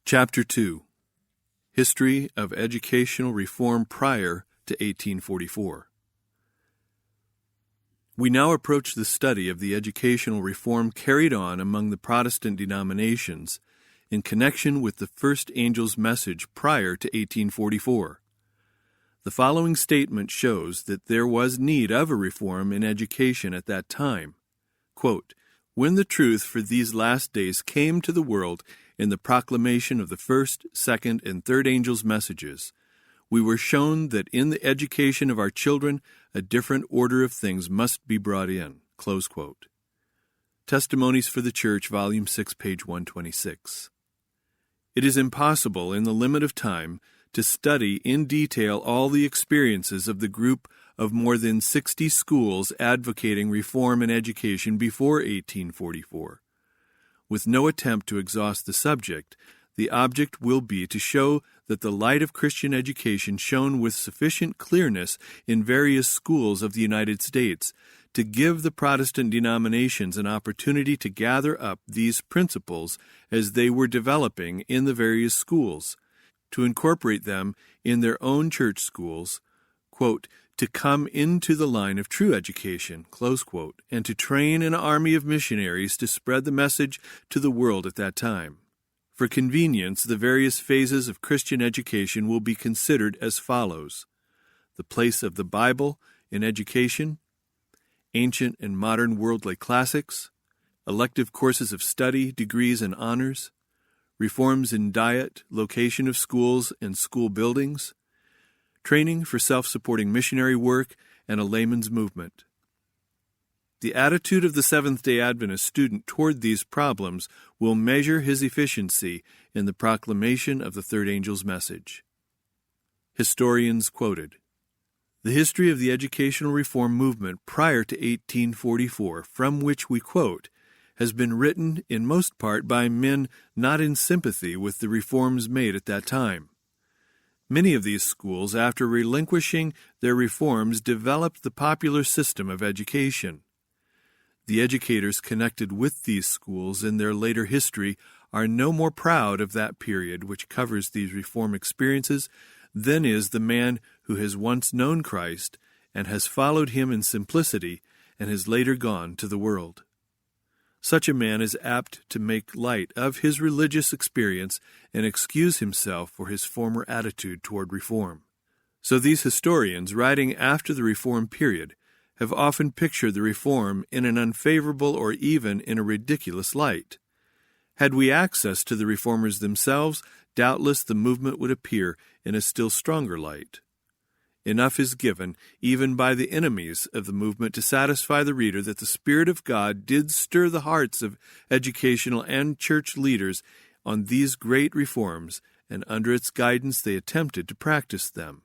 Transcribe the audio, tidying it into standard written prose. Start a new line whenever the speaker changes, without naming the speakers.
Chapter 2. History of Educational Reform Prior to 1844. We now approach the study of the educational reform carried on among the Protestant denominations in connection with the first angel's message prior to 1844. The following statement shows that there was need of a reform in education at that time. Quote, "When the truth for these last days came to the world in the proclamation of the first, second, and third angels' messages, we were shown that in the education of our children a different order of things must be brought in." Close quote. Testimonies for the Church, Volume 6, page 126. It is impossible in the limit of time to study in detail all the experiences of the group of more than 60 schools advocating reform in education before 1844. With no attempt to exhaust the subject, the object will be to show that the light of Christian education shone with sufficient clearness in various schools of the United States to give the Protestant denominations an opportunity to gather up these principles as they were developing in the various schools, to incorporate them in their own church schools, quote, "to come into the line of true education," close quote, and to train an army of missionaries to spread the message to the world at that time. For convenience, the various phases of Christian education will be considered as follows: the place of the Bible in education, ancient and modern worldly classics, elective courses of study, degrees, and honors, reforms in diet, location of schools and school buildings, training for self-supporting missionary work, and a layman's movement. The attitude of the Seventh-day Adventist student toward these problems will measure his efficiency in the proclamation of the third angel's message. Historians quoted. The history of the educational reform movement prior to 1844, from which we quote, has been written in most part by men not in sympathy with the reforms made at that time. Many of these schools, after relinquishing their reforms, developed the popular system of education. The educators connected with these schools in their later history are no more proud of that period which covers these reform experiences than is the man who has once known Christ and has followed him in simplicity and has later gone to the world. Such a man is apt to make light of his religious experience and excuse himself for his former attitude toward reform. So these historians, writing after the reform period, have often pictured the reform in an unfavorable or even in a ridiculous light. Had we access to the reformers themselves, doubtless the movement would appear in a still stronger light. Enough is given, even by the enemies of the movement, to satisfy the reader that the Spirit of God did stir the hearts of educational and church leaders on these great reforms, and under its guidance they attempted to practice them.